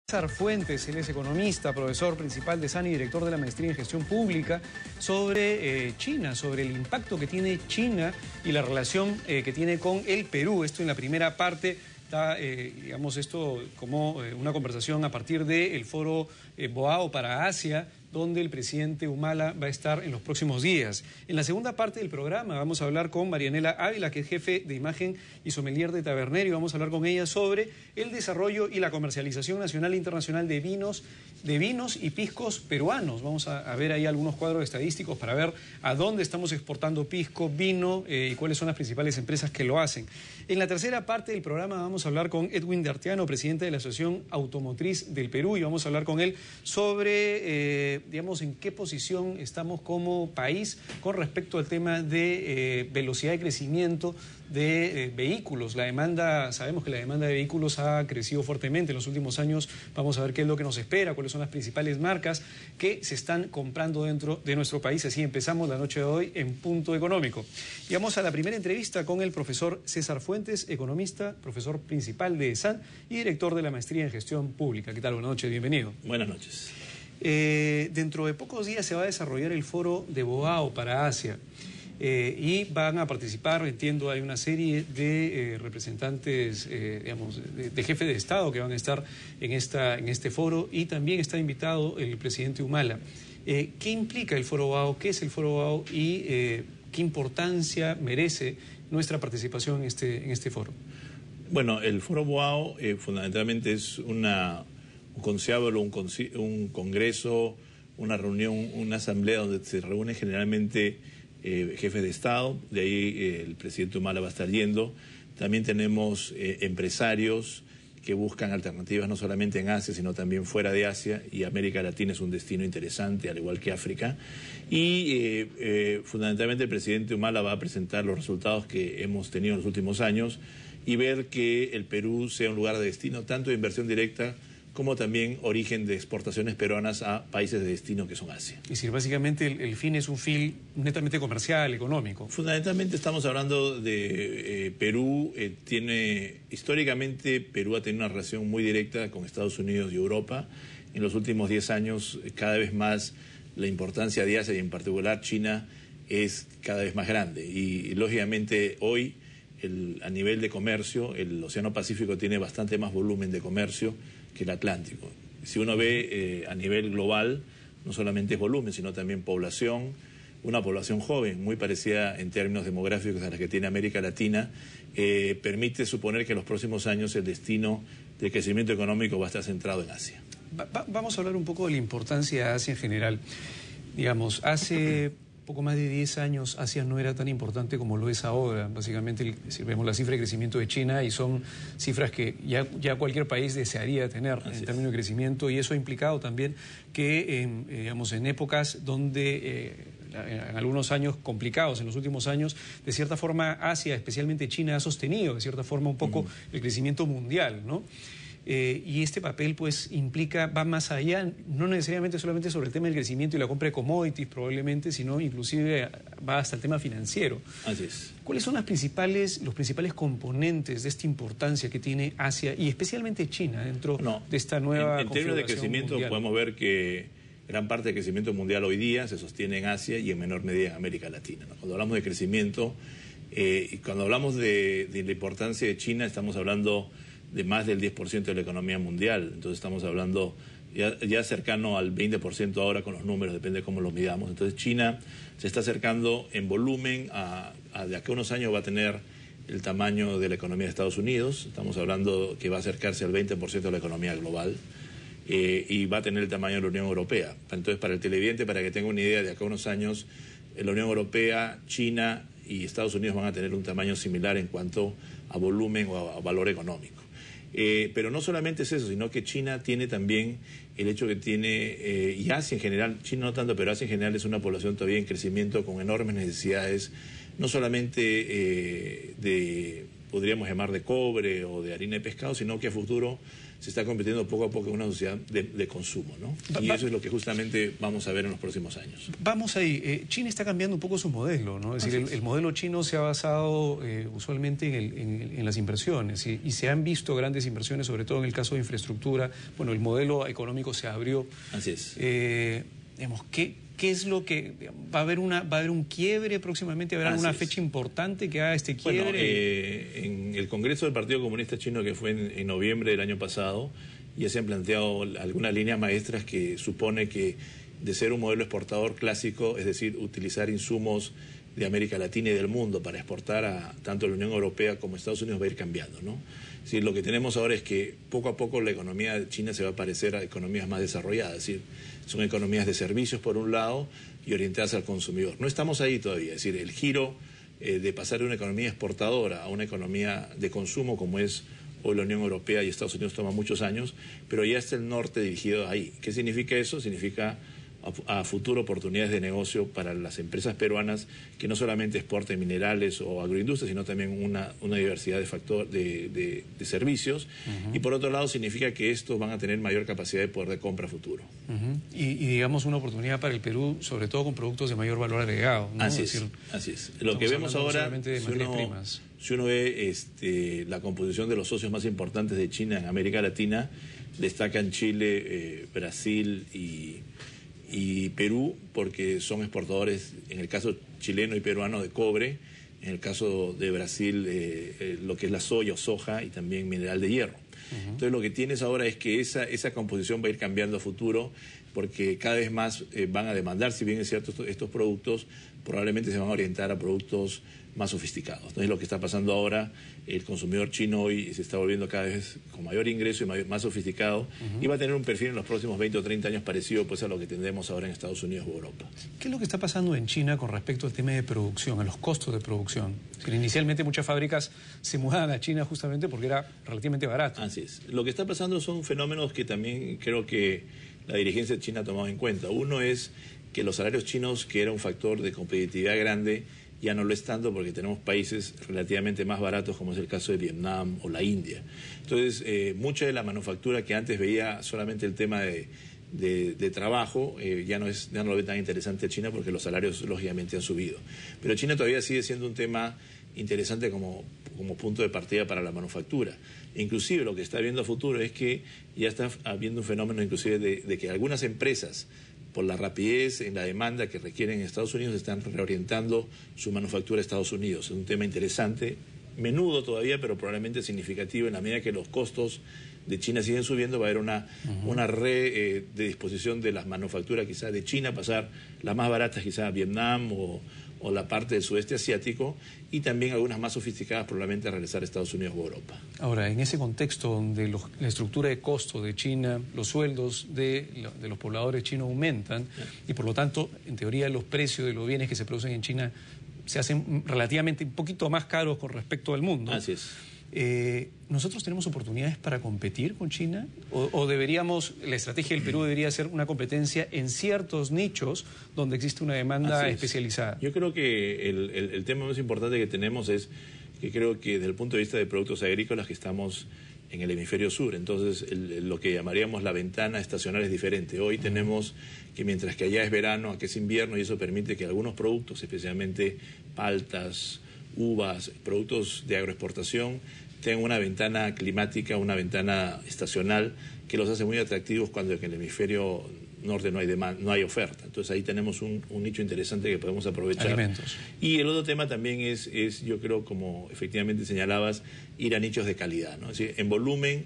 César Fuentes, él es economista, profesor principal de SAN y director de la maestría en gestión pública, sobre China, sobre el impacto que tiene China y la relación que tiene con el Perú. Esto en la primera parte da, digamos, esto como una conversación a partir del foro Boao para Asia, donde el presidente Humala va a estar en los próximos días. En la segunda parte del programa vamos a hablar con Marianela Ávila, que es jefe de imagen y sommelier de Tabernerio. Vamos a hablar con ella sobre el desarrollo y la comercialización nacional e internacional de vinos y piscos peruanos. Vamos a ver ahí algunos cuadros estadísticos para ver a dónde estamos exportando pisco, vino y cuáles son las principales empresas que lo hacen. En la tercera parte del programa vamos a hablar con Edwin D'Arteano, presidente de la Asociación Automotriz del Perú, y vamos a hablar con él sobre digamos, en qué posición estamos como país con respecto al tema de velocidad de crecimiento de vehículos. Sabemos que la demanda de vehículos ha crecido fuertemente en los últimos años. Vamos a ver qué es lo que nos espera, cuáles son las principales marcas que se están comprando dentro de nuestro país. Así empezamos la noche de hoy en Punto Económico. Y vamos a la primera entrevista con el profesor César Fuentes, economista, profesor principal de SAN y director de la maestría en gestión pública. ¿Qué tal? Buenas noches, bienvenido. Buenas noches. Dentro de pocos días se va a desarrollar el foro de Boao para Asia y van a participar, entiendo, hay una serie de representantes, digamos, de jefes de Estado que van a estar en este foro, y también está invitado el presidente Humala. ¿Qué implica el foro Boao? ¿Qué es el foro Boao? Y ¿qué importancia merece nuestra participación en este foro? Bueno, el foro Boao fundamentalmente es un conciliábulo, un congreso, una reunión, una asamblea donde se reúnen generalmente jefes de Estado. De ahí el presidente Humala va a estar yendo. También tenemos empresarios que buscan alternativas no solamente en Asia, sino también fuera de Asia, y América Latina es un destino interesante, al igual que África. Y fundamentalmente el presidente Humala va a presentar los resultados que hemos tenido en los últimos años y ver que el Perú sea un lugar de destino tanto de inversión directa como también origen de exportaciones peruanas a países de destino que son Asia. Es decir, básicamente el fin es un fin netamente comercial, económico. Fundamentalmente estamos hablando de Perú. Históricamente Perú ha tenido una relación muy directa con Estados Unidos y Europa. En los últimos 10 años cada vez más la importancia de Asia y en particular China es cada vez más grande. Y lógicamente hoy a nivel de comercio el Océano Pacífico tiene bastante más volumen de comercio que el Atlántico. Si uno ve a nivel global, no solamente es volumen, sino también población, una población joven, muy parecida en términos demográficos a la que tiene América Latina, permite suponer que en los próximos años el destino del crecimiento económico va a estar centrado en Asia. Vamos a hablar un poco de la importancia de Asia en general. Digamos, hace poco más de 10 años Asia no era tan importante como lo es ahora. Básicamente, si vemos la cifra de crecimiento de China, y son cifras que ya cualquier país desearía tener en términos de crecimiento, y eso ha implicado también que digamos, en épocas donde en algunos años complicados, en los últimos años, de cierta forma Asia, especialmente China, ha sostenido de cierta forma un poco el crecimiento mundial, ¿no? Y este papel pues va más allá, no necesariamente solamente sobre el tema del crecimiento y la compra de commodities probablemente, sino inclusive va hasta el tema financiero. Así es. ¿Cuáles son los principales componentes de esta importancia que tiene Asia y especialmente China dentro de esta nueva En términos de crecimiento mundial? Podemos ver que gran parte del crecimiento mundial hoy día se sostiene en Asia y en menor medida en América Latina, ¿no? Cuando hablamos de crecimiento y cuando hablamos de la importancia de China, estamos hablando de más del 10% de la economía mundial. Entonces estamos hablando ya cercano al 20% ahora con los números, depende de cómo los midamos. Entonces China se está acercando en volumen de acá a unos años va a tener el tamaño de la economía de Estados Unidos. Estamos hablando que va a acercarse al 20% de la economía global y va a tener el tamaño de la Unión Europea. Entonces, para el televidente, para que tenga una idea, de acá a unos años la Unión Europea, China y Estados Unidos van a tener un tamaño similar en cuanto a volumen o a valor económico. Pero no solamente es eso, sino que China tiene también el hecho que tiene, y Asia en general, China no tanto, pero Asia en general es una población todavía en crecimiento con enormes necesidades, no solamente podríamos llamar de cobre o de harina de pescado, sino que a futuro se está convirtiendo poco a poco en una sociedad de consumo, ¿no? Y eso es lo que justamente vamos a ver en los próximos años. Vamos ahí. China está cambiando un poco su modelo, ¿no? Es decir, el modelo chino se ha basado usualmente en las inversiones y se han visto grandes inversiones, sobre todo en el caso de infraestructura. Bueno, el modelo económico se abrió. Así es. Digamos, ¿qué es lo que va a haber un quiebre próximamente? ¿Habrá una fecha importante que haga este quiebre? Bueno, en el Congreso del Partido Comunista Chino, que fue en noviembre del año pasado, ya se han planteado algunas líneas maestras que supone que de ser un modelo exportador clásico, es decir, utilizar insumos de América Latina y del mundo para exportar a tanto la Unión Europea como Estados Unidos, va a ir cambiando, ¿no? Es decir, lo que tenemos ahora es que poco a poco la economía de China se va a parecer a economías más desarrolladas, es decir, son economías de servicios por un lado y orientadas al consumidor. No estamos ahí todavía, es decir, el giro de pasar de una economía exportadora a una economía de consumo como es hoy la Unión Europea y Estados Unidos toma muchos años, pero ya está el norte dirigido ahí. ¿Qué significa eso? Significa a futuro oportunidades de negocio para las empresas peruanas que no solamente exporten minerales o agroindustria, sino también una diversidad de servicios. Y por otro lado significa que estos van a tener mayor capacidad de poder de compra a futuro. Y digamos una oportunidad para el Perú, sobre todo con productos de mayor valor agregado, ¿no? Así es. Lo que vemos ahora, si uno ve la composición de los socios más importantes de China en América Latina, destacan Chile, Brasil y Perú, porque son exportadores, en el caso chileno y peruano, de cobre, en el caso de Brasil, lo que es la soya o soja y también mineral de hierro. Entonces lo que tienes ahora es que esa composición va a ir cambiando a futuro, porque cada vez más van a demandar, si bien es cierto, estos productos probablemente se van a orientar a productos más sofisticados. Entonces lo que está pasando ahora, el consumidor chino hoy se está volviendo cada vez con mayor ingreso y más sofisticado, y va a tener un perfil en los próximos 20 o 30 años parecido pues a lo que tendremos ahora en Estados Unidos o Europa. ¿Qué es lo que está pasando en China con respecto al tema de producción, a los costos de producción? Inicialmente muchas fábricas se mudaban a China justamente porque era relativamente barato. Así es. Lo que está pasando son fenómenos que también creo que la dirigencia china ha tomado en cuenta. Uno es que los salarios chinos, que era un factor de competitividad grande, ya no lo es tanto porque tenemos países relativamente más baratos como es el caso de Vietnam o la India. Entonces, mucha de la manufactura que antes veía solamente el tema de trabajo, ya no lo ve tan interesante China porque los salarios lógicamente han subido. Pero China todavía sigue siendo un tema interesante como punto de partida para la manufactura. Inclusive lo que está viendo a futuro es que ya está habiendo un fenómeno inclusive de que algunas empresas, por la rapidez en la demanda que requieren en Estados Unidos, están reorientando su manufactura a Estados Unidos. Es un tema interesante, menudo todavía, pero probablemente significativo. En la medida que los costos de China siguen subiendo, va a haber una disposición de las manufacturas quizás de China, pasar las más baratas quizás a Vietnam o la parte del sudeste asiático, y también algunas más sofisticadas probablemente a regresar a Estados Unidos o Europa. Ahora, en ese contexto donde la estructura de costo de China, los sueldos de los pobladores chinos aumentan, y por lo tanto, en teoría, los precios de los bienes que se producen en China se hacen relativamente un poquito más caros con respecto al mundo. Así es. ¿Nosotros tenemos oportunidades para competir con China? ¿O deberíamos, la estrategia del Perú debería ser una competencia en ciertos nichos donde existe una demanda especializada? Yo creo que el tema más importante que tenemos es que creo que desde el punto de vista de productos agrícolas que estamos en el hemisferio sur, entonces lo que llamaríamos la ventana estacional es diferente. Hoy tenemos que mientras que allá es verano, aquí es invierno, y eso permite que algunos productos, especialmente paltas, uvas, productos de agroexportación, tengan una ventana climática, una ventana estacional que los hace muy atractivos cuando en el hemisferio norte no hay oferta. Entonces ahí tenemos un nicho interesante que podemos aprovechar. Alimentos. Y el otro tema también es yo creo, como efectivamente señalabas, ir a nichos de calidad, ¿no? Es decir, en volumen,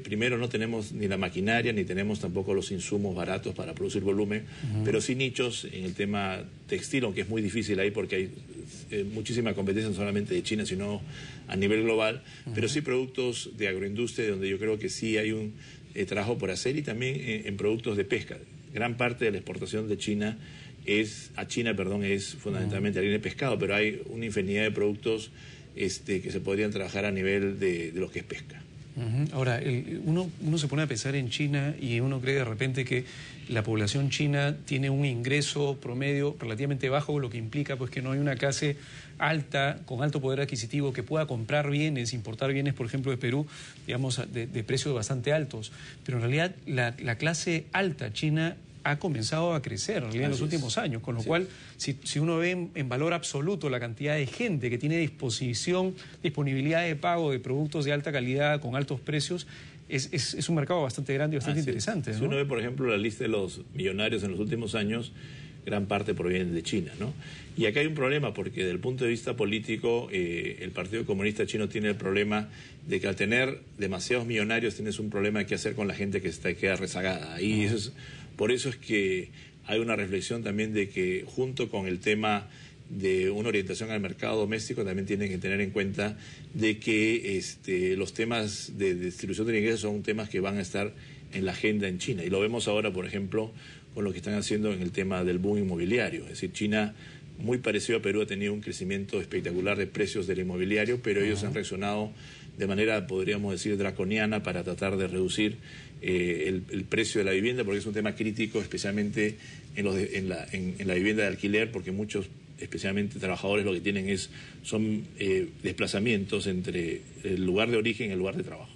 primero no tenemos ni la maquinaria, ni tenemos tampoco los insumos baratos para producir volumen, pero sí nichos en el tema textil, aunque es muy difícil ahí porque hay muchísima competencia no solamente de China, sino a nivel global, pero sí productos de agroindustria donde yo creo que sí hay un trabajo por hacer, y también en productos de pesca. Gran parte de la exportación de China es fundamentalmente harina de pescado, pero hay una infinidad de productos que se podrían trabajar a nivel de lo que es pesca. Ahora, uno se pone a pensar en China y uno cree de repente que la población china tiene un ingreso promedio relativamente bajo, lo que implica pues que no hay una clase alta, con alto poder adquisitivo, que pueda comprar bienes, importar bienes, por ejemplo, de Perú, digamos, de precios bastante altos. Pero en realidad la clase alta china ha comenzado a crecer en los últimos años, con lo cual, si uno ve en valor absoluto la cantidad de gente que tiene disponibilidad de pago de productos de alta calidad con altos precios, es un mercado bastante grande y bastante interesante, ¿no? Si uno ve, por ejemplo, la lista de los millonarios en los últimos años, gran parte proviene de China, ¿no? Y acá hay un problema porque desde el punto de vista político, el Partido Comunista Chino tiene el problema de que al tener demasiados millonarios tienes un problema de qué hacer con la gente que queda rezagada. Y por eso es que hay una reflexión también de que junto con el tema de una orientación al mercado doméstico también tienen que tener en cuenta de que los temas de distribución de ingresos son temas que van a estar en la agenda en China. Y lo vemos ahora, por ejemplo, con lo que están haciendo en el tema del boom inmobiliario. Es decir, China, muy parecido a Perú, ha tenido un crecimiento espectacular de precios del inmobiliario, pero ellos han reaccionado de manera, podríamos decir, draconiana para tratar de reducir el precio de la vivienda, porque es un tema crítico, especialmente en la vivienda de alquiler, porque muchos, especialmente trabajadores, lo que tienen son desplazamientos entre el lugar de origen y el lugar de trabajo.